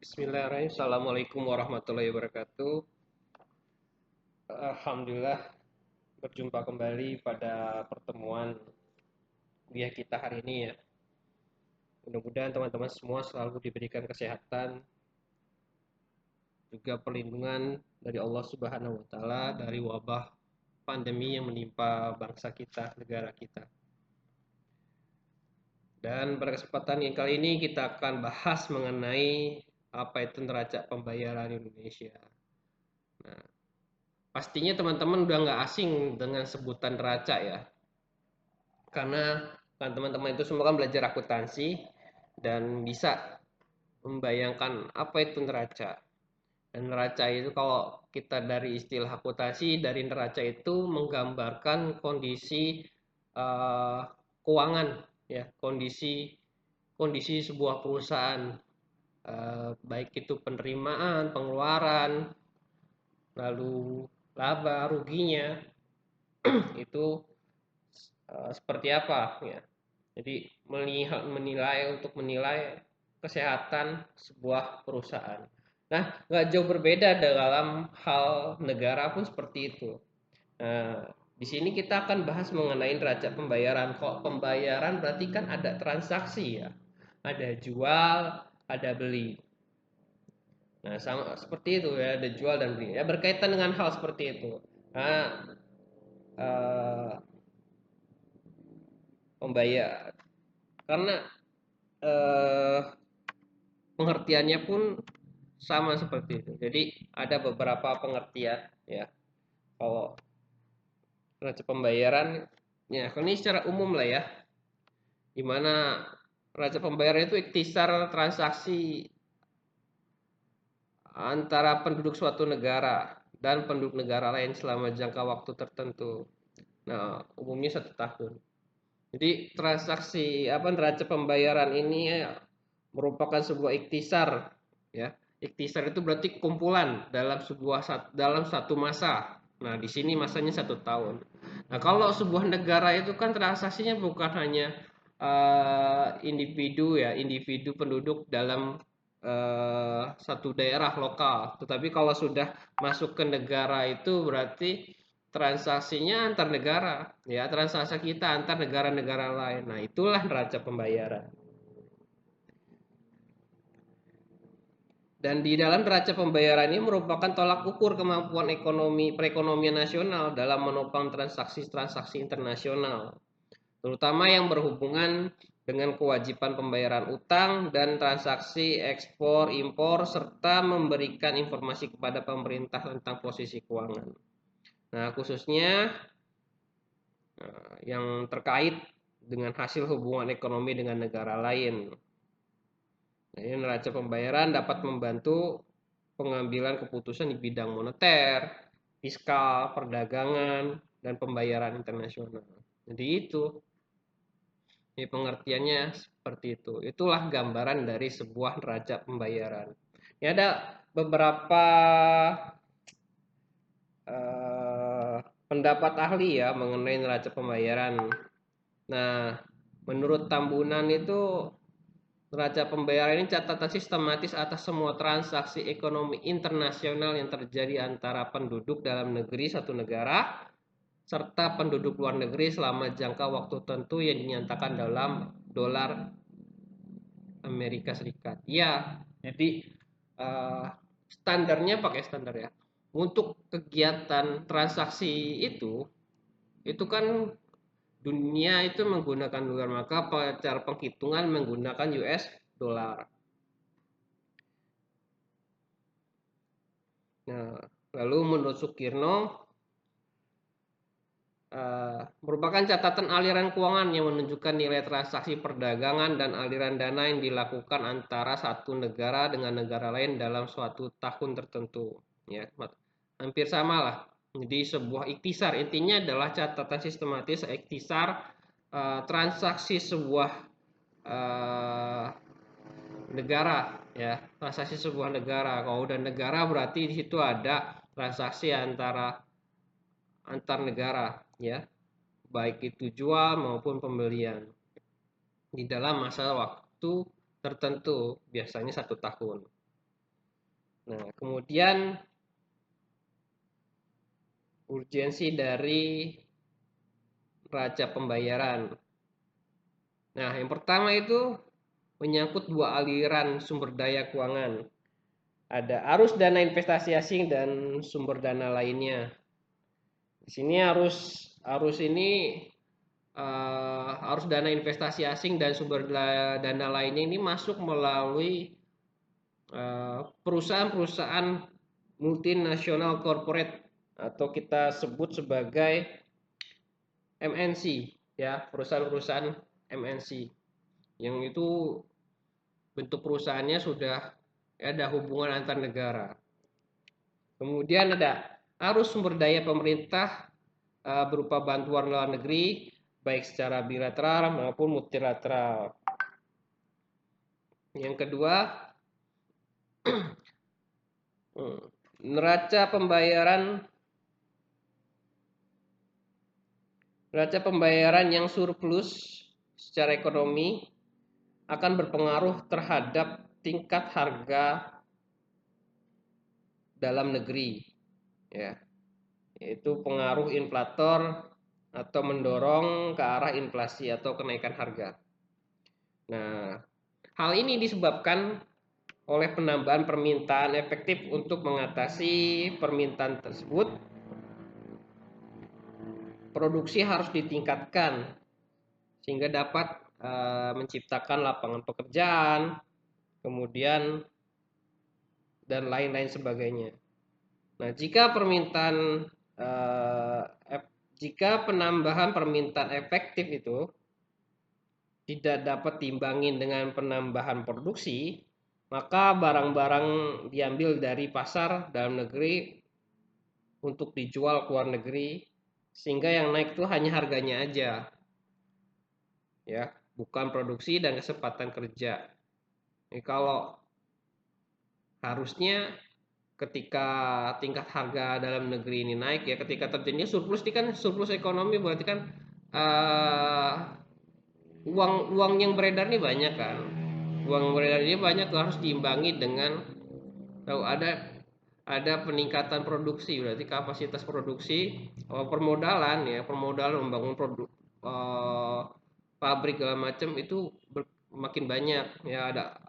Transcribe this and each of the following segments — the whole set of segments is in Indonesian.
Bismillahirrahmanirrahim. Assalamualaikum warahmatullahi wabarakatuh. Alhamdulillah berjumpa kembali pada pertemuan kuliah kita hari ini ya. Mudah-mudahan teman-teman semua selalu diberikan kesehatan, juga perlindungan dari Allah Subhanahu wa taala dari wabah pandemi yang menimpa bangsa kita, negara kita. Dan pada kesempatan yang kali ini kita akan bahas mengenai apa itu neraca pembayaran Indonesia. Nah, pastinya teman-teman udah nggak asing dengan sebutan neraca ya. Karena kan teman-teman itu semua kan belajar akuntansi dan bisa membayangkan apa itu neraca. Dan neraca itu kalau kita dari istilah akuntansi, dari neraca itu menggambarkan kondisi uh, keuangan ya, kondisi kondisi sebuah perusahaan, baik itu penerimaan, pengeluaran, lalu laba ruginya itu seperti apa ya. Jadi menilai kesehatan sebuah perusahaan. Nah, nggak jauh berbeda dalam hal negara pun seperti itu. Nah, di sini kita akan bahas mengenai neraca pembayaran. Kok pembayaran berarti kan ada transaksi ya, ada jual, ada beli. Nah, sama seperti itu ya, ada jual dan beli. Ya berkaitan dengan hal seperti itu. Nah, eh, pembayar karena eh, pengertiannya pun sama seperti itu. Jadi ada beberapa pengertian ya. Kalau neraca pembayaran ya, ini secara umum lah ya. Di mana neraca pembayaran itu ikhtisar transaksi antara penduduk suatu negara dan penduduk negara lain selama jangka waktu tertentu. Nah, umumnya 1 tahun. Jadi transaksi apa neraca pembayaran ini merupakan sebuah ikhtisar ya. Ikhtisar itu berarti kumpulan dalam satu masa. Nah, di sini masanya 1 tahun. Nah, kalau sebuah negara itu kan transaksinya bukan hanya individu ya, individu penduduk dalam satu daerah lokal. Tetapi kalau sudah masuk ke negara itu berarti transaksinya antar negara, ya transaksi kita antar negara-negara lain. Nah, itulah neraca pembayaran. Dan di dalam neraca pembayaran ini merupakan tolak ukur kemampuan ekonomi perekonomian nasional dalam menopang transaksi-transaksi internasional, terutama yang berhubungan dengan kewajiban pembayaran utang dan transaksi ekspor impor serta memberikan informasi kepada pemerintah tentang posisi keuangan. Nah, khususnya yang terkait dengan hasil hubungan ekonomi dengan negara lain. Nah, ini neraca pembayaran dapat membantu pengambilan keputusan di bidang moneter, fiskal, perdagangan, dan pembayaran internasional. Jadi itu, ini pengertiannya seperti itu. Itulah gambaran dari sebuah neraca pembayaran. Ini ada beberapa eh, pendapat ahli ya mengenai neraca pembayaran. Nah, menurut Tambunan itu neraca pembayaran ini catatan sistematis atas semua transaksi ekonomi internasional yang terjadi antara penduduk dalam negeri satu negara serta penduduk luar negeri selama jangka waktu tertentu yang dinyatakan dalam dolar Amerika Serikat. Ya, jadi standarnya pakai standar ya. Untuk kegiatan transaksi itu kan dunia itu menggunakan dolar, maka cara penghitungan menggunakan US dollar. Nah, lalu menurut Sukirno merupakan catatan aliran keuangan yang menunjukkan nilai transaksi perdagangan dan aliran dana yang dilakukan antara satu negara dengan negara lain dalam suatu tahun tertentu. Ya, hampir sama lah. Jadi sebuah ikhtisar intinya adalah catatan sistematis ikhtisar transaksi sebuah uh, negara ya, transaksi sebuah negara. Kalau udah negara berarti di situ ada transaksi antar negara ya, baik itu jual maupun pembelian di dalam masa waktu tertentu, biasanya 1 tahun. Nah, kemudian urgensi dari neraca pembayaran. Nah, yang pertama itu menyangkut dua aliran sumber daya keuangan. Ada arus dana investasi asing dan sumber dana lainnya. Di sini arus ini arus dana investasi asing dan sumber dana lainnya ini masuk melalui perusahaan-perusahaan multinasional corporate atau kita sebut sebagai MNC, ya, perusahaan-perusahaan MNC yang itu bentuk perusahaannya sudah ada hubungan antar negara. Kemudian ada arus sumber daya pemerintah berupa bantuan luar negeri baik secara bilateral maupun multilateral. Yang kedua, neraca pembayaran yang surplus secara ekonomi akan berpengaruh terhadap tingkat harga dalam negeri, ya, yaitu pengaruh inflator atau mendorong ke arah inflasi atau kenaikan harga. Nah, hal ini disebabkan oleh penambahan permintaan efektif untuk mengatasi permintaan tersebut. Produksi harus ditingkatkan sehingga dapat menciptakan lapangan pekerjaan, kemudian dan lain-lain sebagainya. Nah, jika penambahan permintaan efektif itu tidak dapat timbangin dengan penambahan produksi, maka barang-barang diambil dari pasar dalam negeri untuk dijual ke luar negeri, sehingga yang naik itu hanya harganya aja, ya, bukan produksi dan kesempatan kerja. Jadi kalau harusnya ketika tingkat harga dalam negeri ini naik, ya, ketika terjadinya surplus ini kan surplus ekonomi berarti kan uang yang beredar ini banyak kan, uang beredar ini banyak harus diimbangi dengan kalau ada peningkatan produksi, berarti kapasitas produksi, permodalan membangun produk, pabrik segala macam itu makin banyak, ya, ada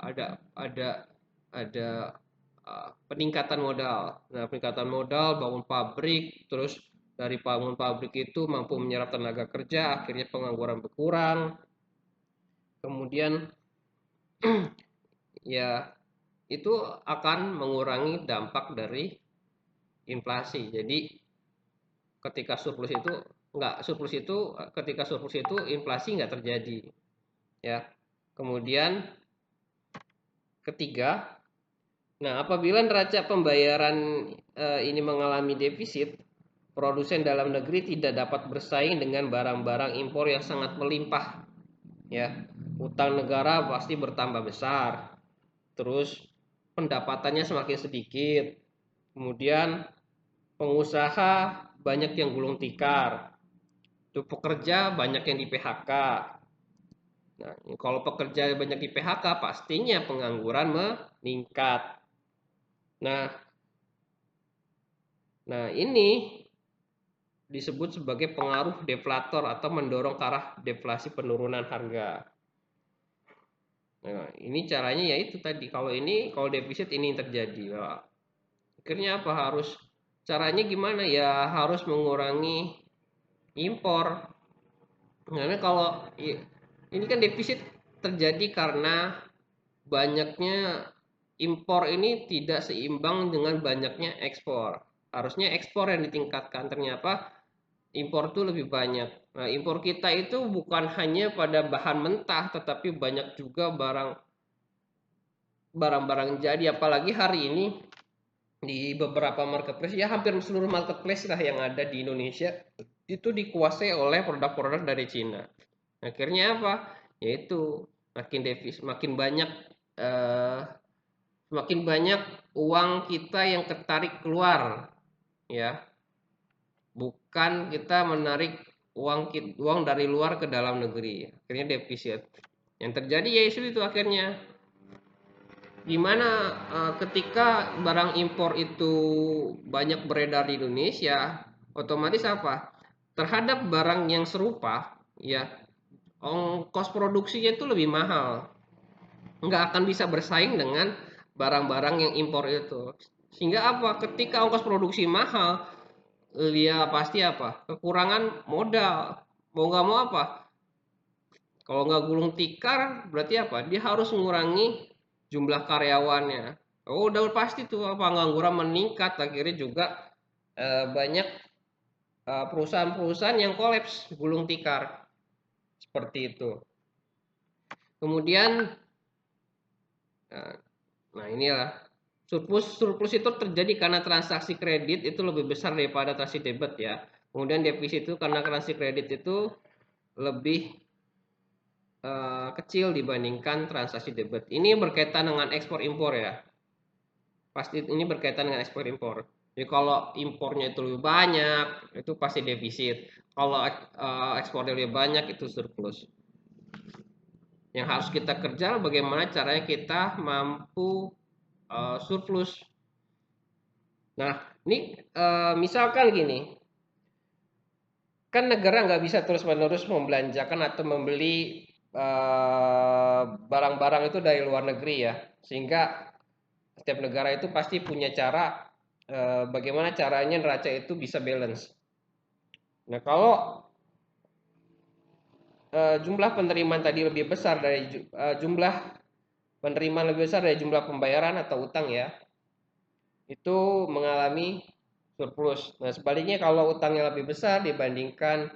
peningkatan modal. Nah, peningkatan modal, bangun pabrik, terus dari bangun pabrik itu mampu menyerap tenaga kerja, akhirnya pengangguran berkurang. Kemudian ya itu akan mengurangi dampak dari inflasi. Jadi ketika surplus itu inflasi nggak terjadi, ya. Kemudian ketiga, nah, apabila neraca pembayaran ini mengalami defisit, produsen dalam negeri tidak dapat bersaing dengan barang-barang impor yang sangat melimpah, ya. Utang negara pasti bertambah besar, terus pendapatannya semakin sedikit, kemudian pengusaha banyak yang gulung tikar, itu pekerja banyak yang di PHK. Nah, kalau pekerja banyak di PHK, pastinya pengangguran meningkat. Nah, ini disebut sebagai pengaruh deflator atau mendorong ke arah deflasi, penurunan harga. Nah, ini caranya yaitu tadi, kalau defisit ini terjadi. Nah, akhirnya apa, caranya gimana, ya harus mengurangi impor. Karena kalau ini kan defisit terjadi karena banyaknya impor ini tidak seimbang dengan banyaknya ekspor. Harusnya ekspor yang ditingkatkan, ternyata impor itu lebih banyak. Nah, impor kita itu bukan hanya pada bahan mentah, tetapi banyak juga barang-barang jadi. Apalagi hari ini di beberapa marketplace, ya hampir seluruh marketplace lah yang ada di Indonesia itu dikuasai oleh produk-produk dari Cina. Akhirnya apa? Yaitu eh, makin banyak uang kita yang ketarik keluar, ya. Bukan kita menarik uang dari luar ke dalam negeri. Akhirnya defisit. Yang terjadi yaitu itu akhirnya Gimana ketika barang impor itu banyak beredar di Indonesia, otomatis apa? Terhadap barang yang serupa, ya, ongkos produksinya itu lebih mahal. Nggak akan bisa bersaing dengan barang-barang yang impor itu. Sehingga apa? Ketika ongkos produksi mahal, dia pasti apa? Kekurangan modal. Mau nggak mau apa? Kalau nggak gulung tikar, berarti apa? Dia harus mengurangi jumlah karyawannya. Oh, udah pasti tuh pengangguran meningkat. Akhirnya juga banyak perusahaan-perusahaan yang kolaps gulung tikar seperti itu. Kemudian, eh, nah inilah surplus surplus itu terjadi karena transaksi kredit itu lebih besar daripada transaksi debit ya. Kemudian defisit itu karena transaksi kredit itu lebih kecil dibandingkan transaksi debit. Ini berkaitan dengan ekspor impor ya. Pasti ini berkaitan dengan ekspor impor. Jadi kalau impornya itu lebih banyak, itu pasti defisit. Kalau ekspornya lebih banyak itu surplus. Yang harus kita kerja bagaimana caranya kita mampu surplus. Nah, ini misalkan gini, kan negara nggak bisa terus-menerus membelanjakan atau membeli barang-barang itu dari luar negeri ya, sehingga setiap negara itu pasti punya cara bagaimana caranya neraca itu bisa balance. Nah, kalau jumlah penerimaan tadi lebih besar dari jumlah penerimaan lebih besar dari jumlah pembayaran atau utang ya, itu mengalami surplus. Nah, sebaliknya kalau utangnya lebih besar dibandingkan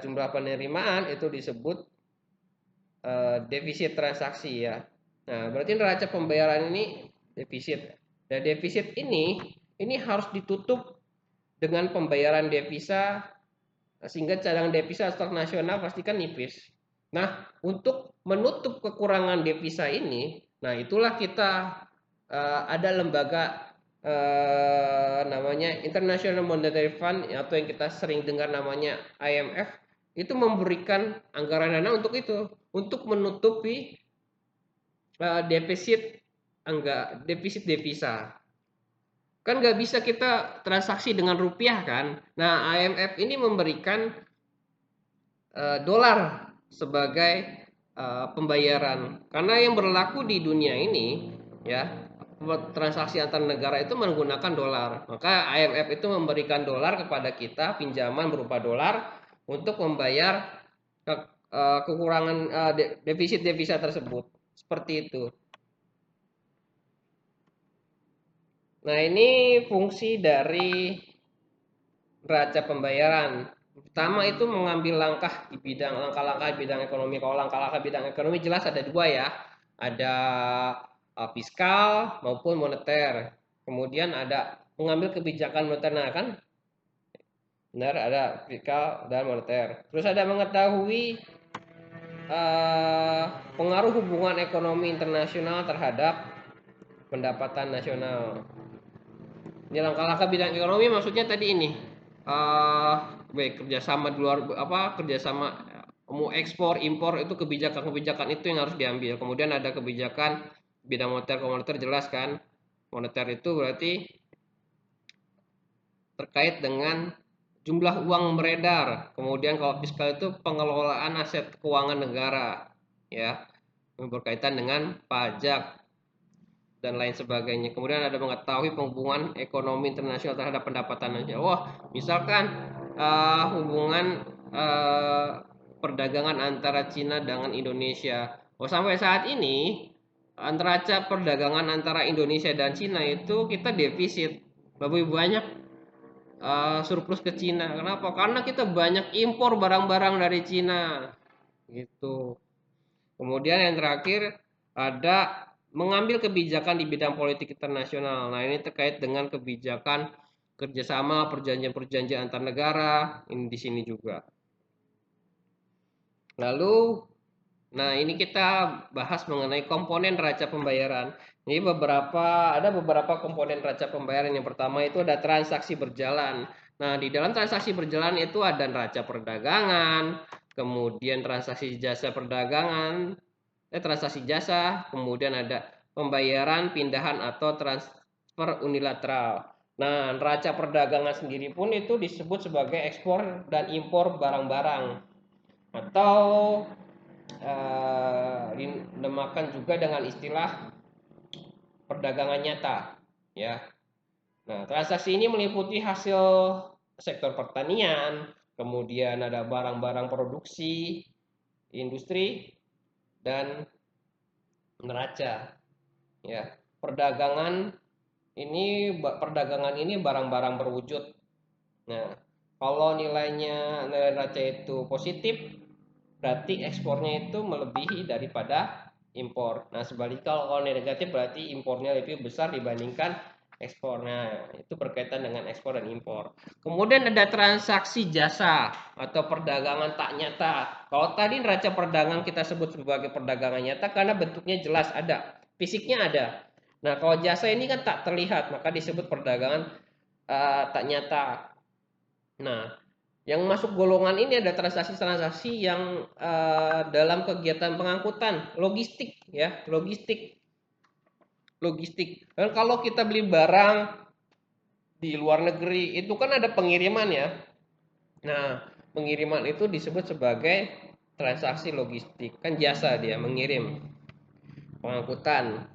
jumlah penerimaan itu disebut defisit transaksi ya. Nah, berarti neraca pembayaran ini defisit. Dan defisit ini harus ditutup dengan pembayaran devisa sehingga cadangan devisa stok nasional pastikan nipis. Nah, untuk menutup kekurangan devisa ini, nah itulah kita ada lembaga namanya International Monetary Fund atau yang kita sering dengar namanya IMF itu memberikan anggaran dana untuk itu, untuk menutupi defisit defisit devisa. Kan nggak bisa kita transaksi dengan rupiah kan. Nah, IMF ini memberikan dolar sebagai pembayaran. Karena yang berlaku di dunia ini ya, transaksi antar negara itu menggunakan dolar. Maka IMF itu memberikan dolar kepada kita, pinjaman berupa dolar untuk membayar kekurangan defisit devisa tersebut. Seperti itu. Nah, ini fungsi dari neraca pembayaran. Pertama itu mengambil langkah-langkah di bidang ekonomi. Kalau langkah-langkah bidang ekonomi jelas ada dua ya. Ada fiskal maupun moneter. Kemudian ada mengambil kebijakan moneter. Nah, kan benar ada fiskal dan moneter. Terus ada mengetahui pengaruh hubungan ekonomi internasional terhadap pendapatan nasional. Ini langkah-langkah bidang ekonomi maksudnya tadi ini baik kerjasama di luar kerjasama mau ekspor impor itu kebijakan-kebijakan itu yang harus diambil. Kemudian ada kebijakan bidang moneter jelas kan. Moneter itu berarti terkait dengan jumlah uang beredar. Kemudian kalau fiskal itu pengelolaan aset keuangan negara ya, berkaitan dengan pajak dan lain sebagainya. Kemudian ada mengetahui penghubungan ekonomi internasional terhadap pendapatan nasional. Wah, misalkan hubungan perdagangan antara Cina dengan Indonesia. Oh, sampai saat ini neraca perdagangan antara Indonesia dan Cina itu kita defisit lebih banyak surplus ke Cina. Kenapa? Karena kita banyak impor barang-barang dari Cina. Gitu. Kemudian yang terakhir ada mengambil kebijakan di bidang politik internasional. Nah, ini terkait dengan kebijakan kerjasama, perjanjian-perjanjian antar negara, ini di sini juga. Lalu, nah ini kita bahas mengenai komponen neraca pembayaran. Ini ada beberapa komponen neraca pembayaran. Yang pertama itu ada transaksi berjalan. Nah, di dalam transaksi berjalan itu ada neraca perdagangan, kemudian transaksi jasa perdagangan, transaksi jasa, kemudian ada pembayaran pindahan atau transfer unilateral. Nah, neraca perdagangan sendiri pun itu disebut sebagai ekspor dan impor barang-barang atau dinamakan juga dengan istilah perdagangan nyata, ya. Nah, transaksi ini meliputi hasil sektor pertanian, kemudian ada barang-barang produksi, industri, dan neraca. Ya, perdagangan ini barang-barang berwujud. Nah, kalau nilai neraca itu positif, berarti ekspornya itu melebihi daripada impor. Nah, sebaliknya kalau negatif berarti impornya lebih besar dibandingkan ekspornya. Itu berkaitan dengan ekspor dan impor. Kemudian ada transaksi jasa atau perdagangan tak nyata. Kalau tadi neraca perdagangan kita sebut sebagai perdagangan nyata karena bentuknya jelas ada, fisiknya ada. Nah, kalau jasa ini kan tak terlihat, maka disebut perdagangan tak nyata. Nah, yang masuk golongan ini ada transaksi-transaksi yang dalam kegiatan pengangkutan, logistik ya, logistik. Dan kalau kita beli barang di luar negeri itu kan ada pengiriman ya. Nah, pengiriman itu disebut sebagai transaksi logistik. Kan jasa dia mengirim, pengangkutan.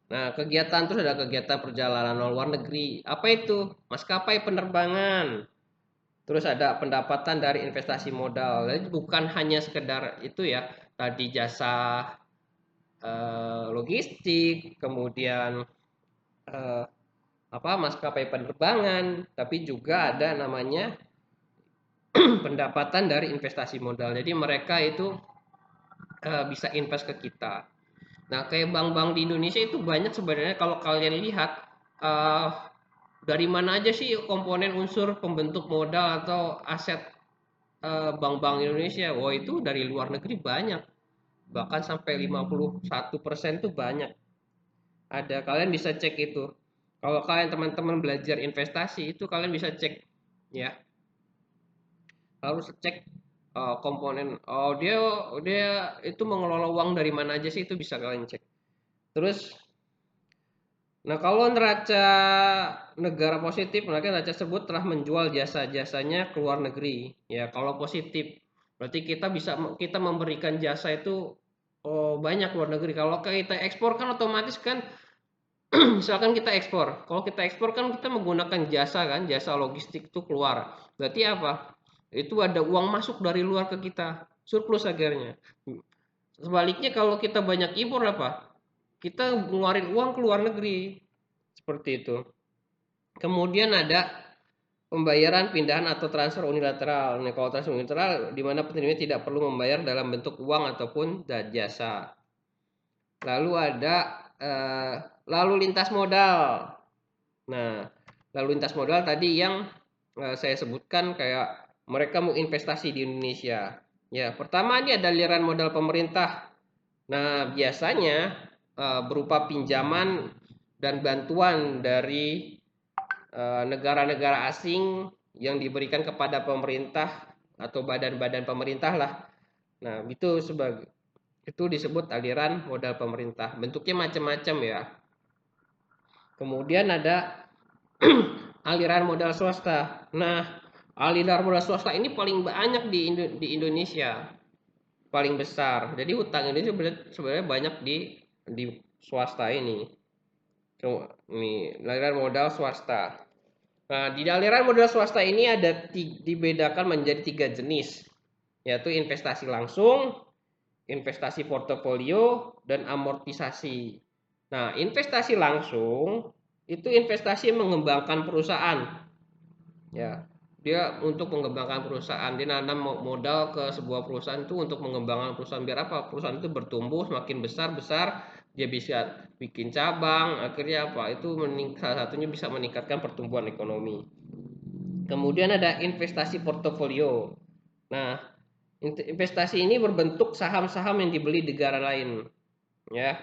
Nah, kegiatan terus ada kegiatan perjalanan luar negeri. Apa itu? Maskapai penerbangan. Terus ada pendapatan dari investasi modal. Jadi bukan hanya sekedar itu ya, tadi jasa logistik, kemudian eh, maskapai penerbangan, tapi juga ada namanya pendapatan dari investasi modal. Jadi mereka itu bisa invest ke kita. Nah, kayak bank-bank di Indonesia itu banyak sebenarnya kalau kalian lihat eh, dari mana aja sih komponen unsur pembentuk modal atau aset bank-bank Indonesia. Wah, itu dari luar negeri banyak. Bahkan sampai 51% tuh banyak. Ada, kalian bisa cek itu. Kalau kalian teman-teman belajar investasi itu kalian bisa cek ya. Harus cek komponen dia itu mengelola uang dari mana aja sih itu bisa kalian cek. Terus nah, kalau neraca negara positif, maka neraca tersebut telah menjual jasa-jasanya ke luar negeri. Ya, kalau positif, berarti kita memberikan jasa itu banyak luar negeri. Kalau kita ekspor kan otomatis kan, misalkan kita ekspor. Kalau kita ekspor kan kita menggunakan jasa kan, jasa logistik itu keluar. Berarti apa? Itu ada uang masuk dari luar ke kita, surplus akhirnya. Sebaliknya kalau kita banyak impor apa? Kita ngeluarin uang ke luar negeri. Seperti itu. Kemudian ada pembayaran pindahan atau transfer unilateral. Nah, kalau transfer unilateral di mana penerima tidak perlu membayar dalam bentuk uang ataupun jasa. Lalu ada lalu lintas modal. Nah, lalu lintas modal tadi yang saya sebutkan kayak mereka mau investasi di Indonesia. Ya, pertama ini ada aliran modal pemerintah. Nah, biasanya berupa pinjaman dan bantuan dari negara-negara asing yang diberikan kepada pemerintah atau badan-badan pemerintah lah. Nah, itu disebut aliran modal pemerintah. Bentuknya macam-macam ya. Kemudian ada aliran modal swasta. Nah, aliran modal swasta ini paling banyak di Indonesia, paling besar. Jadi hutang Indonesia sebenarnya banyak di swasta ini. Ini aliran modal swasta. Nah, di aliran modal swasta ini dibedakan menjadi 3 jenis, yaitu investasi langsung, investasi portofolio, dan amortisasi. Nah, investasi langsung itu investasi mengembangkan perusahaan. Ya, dia untuk mengembangkan perusahaan, dia nanam modal ke sebuah perusahaan itu untuk mengembangkan perusahaan biar apa? Perusahaan itu bertumbuh semakin besar, dia bisa bikin cabang, akhirnya apa? Itu salah satunya bisa meningkatkan pertumbuhan ekonomi. Kemudian ada investasi portofolio. Nah, investasi ini berbentuk saham-saham yang dibeli di negara lain, ya.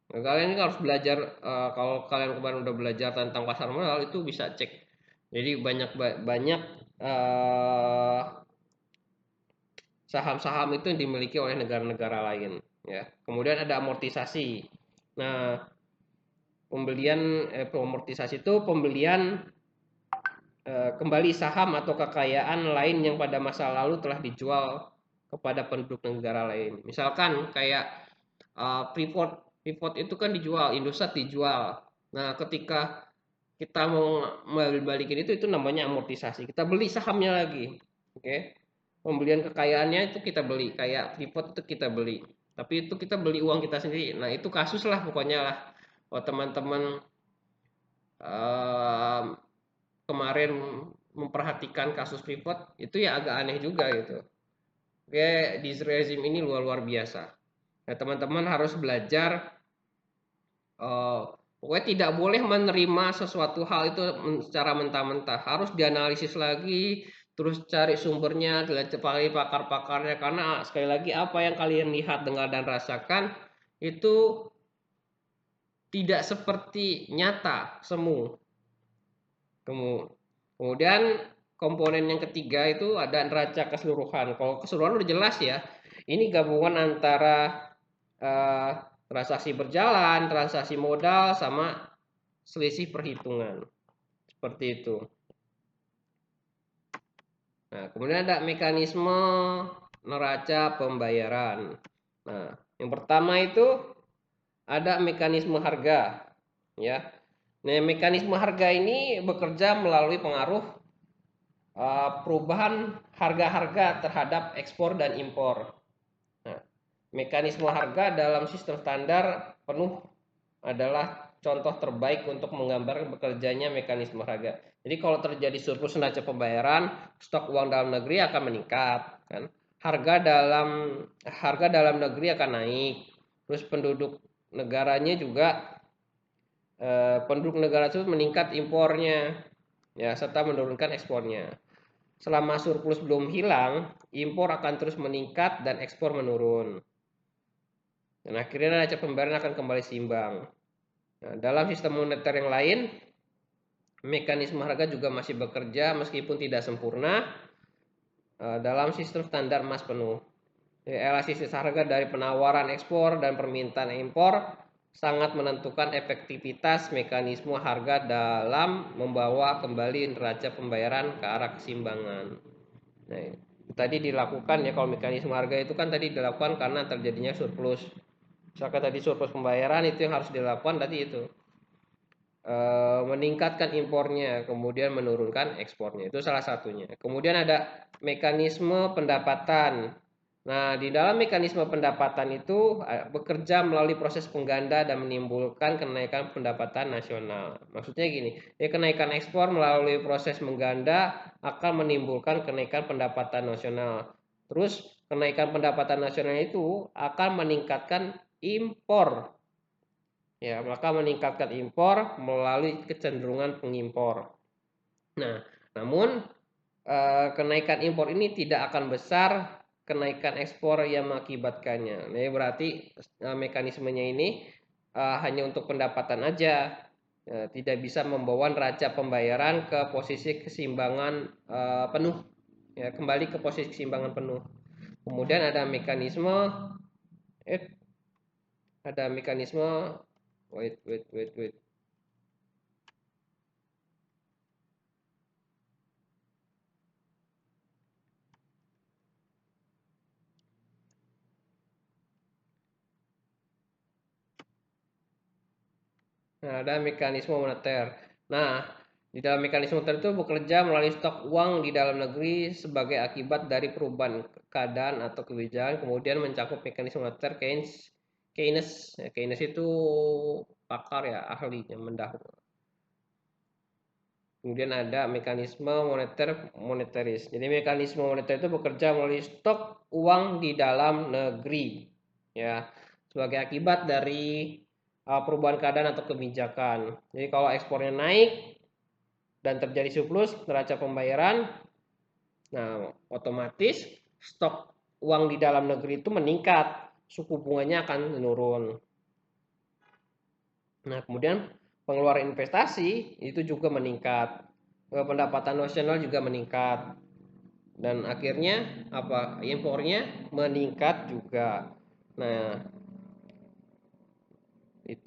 Nah, kalian ini harus belajar kalau kalian kemarin udah belajar tentang pasar modal itu bisa cek. Jadi banyak banyak saham-saham itu yang dimiliki oleh negara-negara lain, ya. Kemudian ada amortisasi. Nah, amortisasi itu pembelian kembali saham atau kekayaan lain yang pada masa lalu telah dijual kepada penduduk negara lain. Misalkan kayak Freeport, Freeport itu kan dijual, Indosat dijual. Nah, ketika kita mau balikin itu namanya amortisasi. Kita beli sahamnya lagi, oke? Pembelian kekayaannya itu kita beli, kayak Freeport itu kita beli. Tapi itu kita beli uang kita sendiri. Nah, itu kasus lah pokoknya lah. Oh, teman-teman eh, kemarin memperhatikan kasus Freeport itu ya agak aneh juga gitu. Oke, di rezim ini luar biasa. Nah, teman-teman harus belajar pokoknya tidak boleh menerima sesuatu hal itu secara mentah-mentah. Harus dianalisis lagi, terus cari sumbernya, cari pakar-pakarnya karena sekali lagi apa yang kalian lihat, dengar dan rasakan itu tidak seperti nyata semu. Kemudian komponen yang ketiga itu ada neraca keseluruhan. Kalau keseluruhan udah jelas ya. Ini gabungan antara eh, transaksi berjalan, transaksi modal sama selisih perhitungan. Seperti itu. Nah, kemudian ada mekanisme neraca pembayaran. Nah, yang pertama itu ada mekanisme harga, ya. Nah, mekanisme harga ini bekerja melalui pengaruh perubahan harga-harga terhadap ekspor dan impor. Nah, mekanisme harga dalam sistem standar penuh adalah contoh terbaik untuk menggambarkan bekerjanya mekanisme harga. Jadi kalau terjadi surplus neraca pembayaran, stok uang dalam negeri akan meningkat, kan? Harga dalam negeri akan naik. Terus penduduk negara tersebut meningkat impornya, ya, serta menurunkan ekspornya. Selama surplus belum hilang, impor akan terus meningkat dan ekspor menurun. Dan akhirnya neraca pembayaran akan kembali seimbang. Nah, dalam sistem moneter yang lain, mekanisme harga juga masih bekerja meskipun tidak sempurna dalam sistem standar emas penuh. Elastis harga dari penawaran ekspor dan permintaan impor sangat menentukan efektivitas mekanisme harga dalam membawa kembali neraca pembayaran ke arah keseimbangan. Nah, tadi dilakukan ya, kalau mekanisme harga itu kan tadi dilakukan karena terjadinya surplus. Misalkan tadi surplus pembayaran, itu yang harus dilakukan tadi itu meningkatkan impornya, kemudian menurunkan ekspornya. Itu salah satunya. Kemudian ada mekanisme pendapatan. Nah, di dalam mekanisme pendapatan itu bekerja melalui proses pengganda dan menimbulkan kenaikan pendapatan nasional. Maksudnya gini, ya, kenaikan ekspor melalui proses mengganda akan menimbulkan kenaikan pendapatan nasional. Terus kenaikan pendapatan nasional itu akan meningkatkan impor. Ya, maka meningkatkan impor melalui kecenderungan pengimpor. Nah, namun kenaikan impor ini tidak akan besar kenaikan ekspor yang mengakibatkannya. Nah, berarti mekanismenya ini hanya untuk pendapatan aja, tidak bisa membawa neraca pembayaran ke posisi keseimbangan penuh, ya, kembali ke posisi keseimbangan penuh. Kemudian eh, ada mekanisme, wait. Nah, ada mekanisme moneter. Nah, di dalam mekanisme moneter itu bekerja melalui stok uang di dalam negeri sebagai akibat dari perubahan keadaan atau kebijakan, kemudian mencakup mekanisme moneter Keynes. Keynes, ya, Keynes itu pakar ya, ahlinya mendahulu. Kemudian ada mekanisme moneteris. Jadi mekanisme moneter itu bekerja melalui stok uang di dalam negeri, ya, sebagai akibat dari perubahan keadaan atau kebijakan. Jadi kalau ekspornya naik dan terjadi surplus neraca pembayaran, nah otomatis stok uang di dalam negeri itu meningkat, suku bunganya akan menurun. Nah, kemudian pengeluaran investasi itu juga meningkat, pendapatan nasional juga meningkat, dan akhirnya impornya meningkat juga. Nah,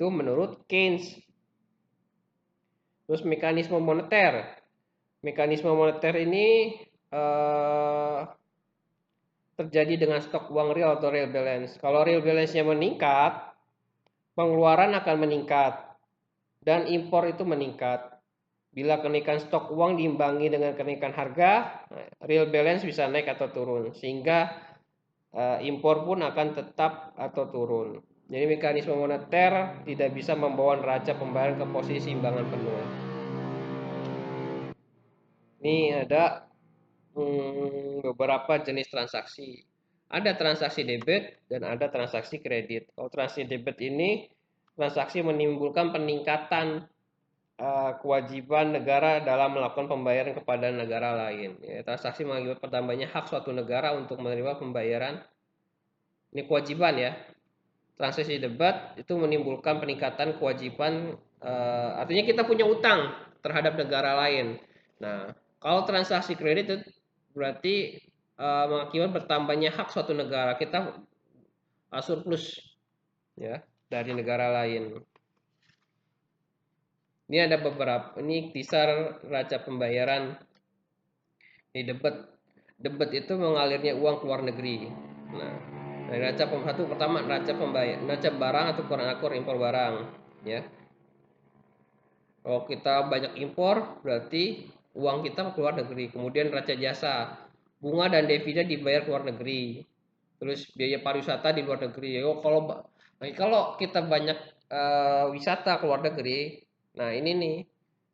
Itu menurut Keynes. Terus mekanisme moneter. Mekanisme moneter ini terjadi dengan stok uang real atau real balance. Kalau real balance-nya meningkat, pengeluaran akan meningkat dan impor itu meningkat. Bila kenaikan stok uang diimbangi dengan kenaikan harga, real balance bisa naik atau turun, sehingga impor pun akan tetap atau turun. Jadi mekanisme moneter tidak bisa membawa neraca pembayaran ke posisi imbangan penuh. Ini ada beberapa jenis transaksi. Ada transaksi debit dan ada transaksi kredit. Kalau transaksi debit ini transaksi menimbulkan peningkatan kewajiban negara dalam melakukan pembayaran kepada negara lain. Ya, transaksi mengakibatkan pertambahannya hak suatu negara untuk menerima pembayaran. Ini kewajiban ya. Transaksi debit itu menimbulkan peningkatan kewajiban, artinya kita punya utang terhadap negara lain. Nah, kalau transaksi kredit itu berarti mengakibatkan bertambahnya hak suatu negara, kita surplus ya dari negara lain. Ini ada beberapa, ini kisar neraca pembayaran di debit. Debit itu mengalirnya uang ke luar negeri. Nah, neraca satu pertama neraca pembayar, neraca barang atau kurang akur impor barang, ya. Kalau kita banyak impor, berarti uang kita ke luar negeri. Kemudian neraca jasa, bunga dan dividen dibayar ke luar negeri. Terus biaya pariwisata di luar negeri. Kalau kita banyak wisata ke luar negeri, nah ini nih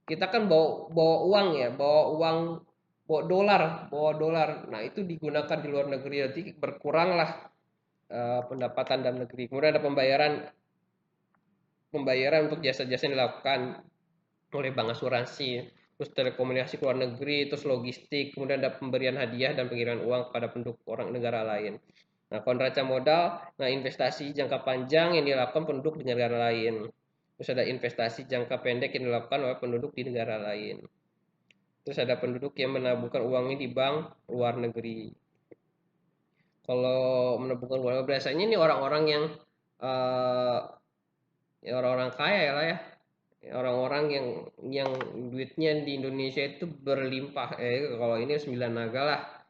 kita kan bawa bawa uang ya, bawa dolar. Nah itu digunakan di luar negeri, nanti berkuranglah pendapatan dalam negeri. Kemudian ada pembayaran untuk jasa-jasa yang dilakukan oleh bank asuransi, terus telekomunikasi ke luar negeri, terus logistik, kemudian ada pemberian hadiah dan pengiriman uang kepada penduduk orang negara lain. Nah, kalau neraca modal, nah investasi jangka panjang yang dilakukan penduduk di negara lain. Terus ada investasi jangka pendek yang dilakukan oleh penduduk di negara lain. Terus ada penduduk yang menabungkan uangnya di bank luar negeri. Kalau menabungkan uang biasanya ini orang-orang yang eh, orang-orang kaya ya lah ya, orang-orang yang duitnya di Indonesia itu berlimpah. Kalau ini 9 naga lah,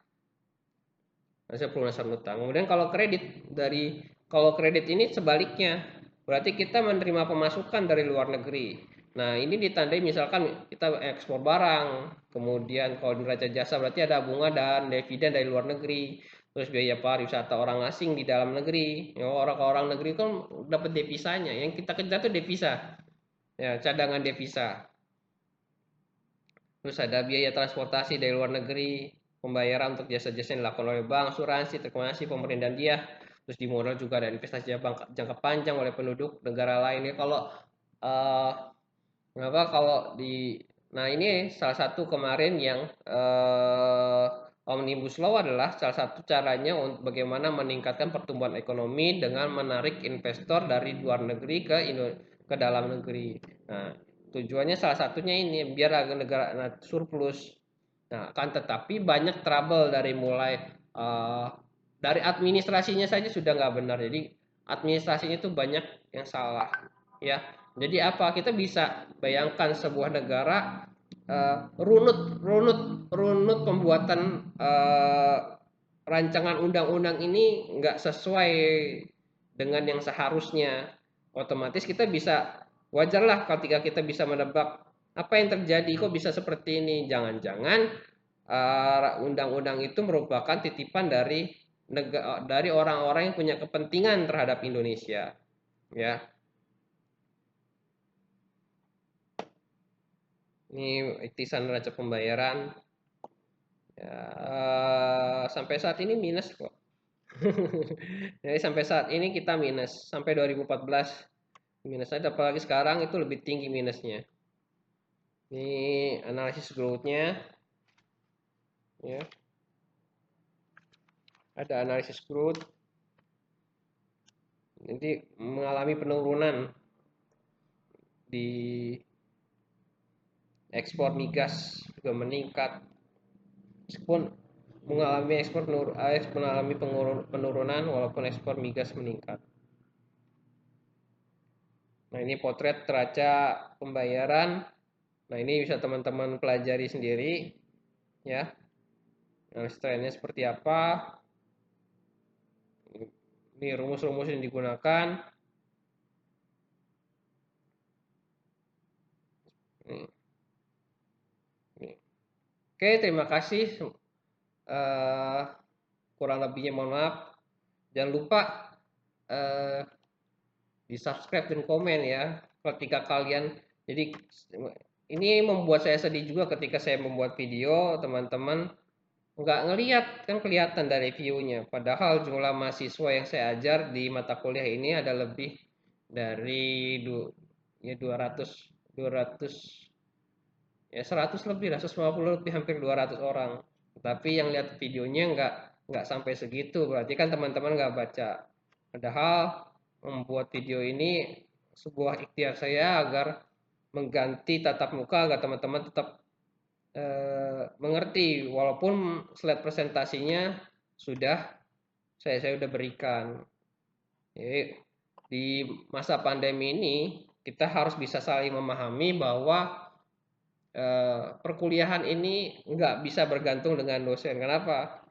hasil pelunasan utang. Kemudian kalau kredit ini sebaliknya, berarti kita menerima pemasukan dari luar negeri. Nah, ini ditandai misalkan kita ekspor barang, kemudian kalau neraca jasa berarti ada bunga dan dividen dari luar negeri, terus biaya pariwisata orang asing di dalam negeri. Ya, orang negeri kan dapat devisanya, yang kita kejar tuh devisa, ya cadangan devisa. Terus ada biaya transportasi dari luar negeri, pembayaran untuk jasa-jasa yang dilakukan oleh bank, asuransi, telekomunikasi, pemerintahan dia. Terus di modal juga ada investasi jangka panjang oleh penduduk negara lainnya. Eh, kalau di, nah ini salah satu kemarin yang Omnibus Law adalah salah satu caranya untuk bagaimana meningkatkan pertumbuhan ekonomi dengan menarik investor dari luar negeri ke dalam negeri. Nah, tujuannya salah satunya ini biar negara surplus. Nah, kan tetapi banyak trouble uh, dari administrasinya saja sudah nggak benar. Jadi administrasinya itu banyak yang salah, ya. Jadi apa? Kita bisa bayangkan sebuah negara runut pembuatan rancangan undang-undang ini nggak sesuai dengan yang seharusnya. Otomatis kita bisa wajarlah ketika kita bisa menebak apa yang terjadi kok bisa seperti ini. Jangan-jangan undang-undang itu merupakan titipan dari orang-orang yang punya kepentingan terhadap Indonesia, ya. Ini itisan neraca pembayaran. Ya, sampai saat ini minus kok. Jadi sampai saat ini kita minus, sampai 2014 minus aja, apalagi sekarang itu lebih tinggi minusnya. Ini analisis growth-nya, ya. Ada analisis growth. Nanti mengalami penurunan di ekspor migas juga meningkat. Meskipun mengalami penurunan walaupun ekspor migas meningkat. Nah, ini potret neraca pembayaran. Nah, ini bisa teman-teman pelajari sendiri ya. Nah, trennya seperti apa? Ini rumus-rumus yang digunakan. Nih, nih. Oke, terima kasih. Eh, kurang lebihnya mohon maaf. Jangan lupa eh, di subscribe dan komen ya ketika kalian. Jadi ini membuat saya sedih juga ketika saya membuat video, teman-teman nggak ngelihat, kan kelihatan dari view-nya. Padahal jumlah mahasiswa yang saya ajar di mata kuliah ini ada lebih dari ya 200 ya 100 lebih lah, 150 lebih, hampir 200 orang. Tapi yang lihat videonya nggak sampai segitu, berarti kan teman-teman nggak baca. Padahal membuat video ini sebuah ikhtiar saya agar mengganti tatap muka agar teman-teman tetap mengerti, walaupun slide presentasinya sudah saya udah berikan. Jadi di masa pandemi ini kita harus bisa saling memahami bahwa perkuliahan ini nggak bisa bergantung dengan dosen. Kenapa?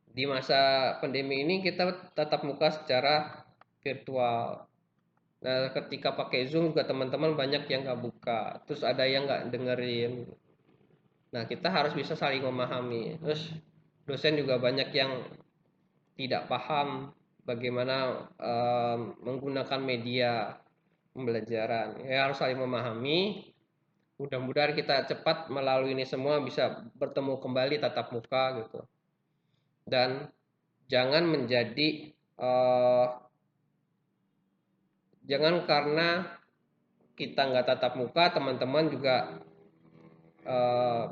Di masa pandemi ini kita tatap muka secara virtual. Nah, ketika pakai Zoom juga teman-teman banyak yang nggak buka, terus ada yang nggak dengerin. Nah, kita harus bisa saling memahami. Terus dosen juga banyak yang tidak paham bagaimana menggunakan media pembelajaran. Ya, harus saling memahami. Mudah-mudahan kita cepat melalui ini semua bisa bertemu kembali tatap muka gitu. Dan jangan menjadi jangan karena kita nggak tatap muka, teman-teman juga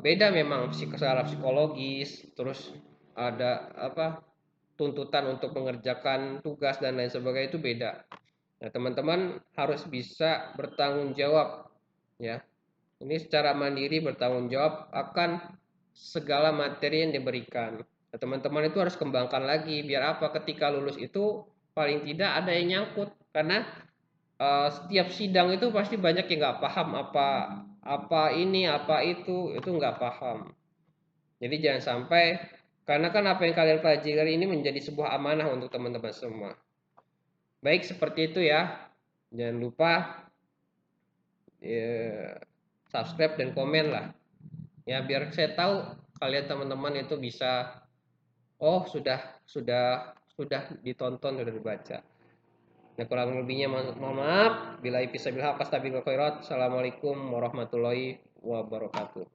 beda memang secara psikologis, terus ada apa tuntutan untuk mengerjakan tugas dan lain sebagainya itu beda. Nah, teman-teman harus bisa bertanggung jawab ya. Ini secara mandiri bertanggung jawab akan segala materi yang diberikan. Nah, teman-teman itu harus kembangkan lagi biar apa ketika lulus itu paling tidak ada yang nyangkut, karena setiap sidang itu pasti banyak yang nggak paham apa apa ini apa itu nggak paham. Jadi jangan sampai, karena kan apa yang kalian pelajari ini menjadi sebuah amanah untuk teman-teman semua. Baik, seperti itu ya. Jangan lupa ya, subscribe dan komen lah. Ya biar saya tahu kalian teman-teman itu bisa, oh sudah ditonton, sudah dibaca. Nah, kurang lebihnya mohon maaf. Bila bisa bilhaq astaghfirullah khairat. Assalamualaikum warahmatullahi wabarakatuh.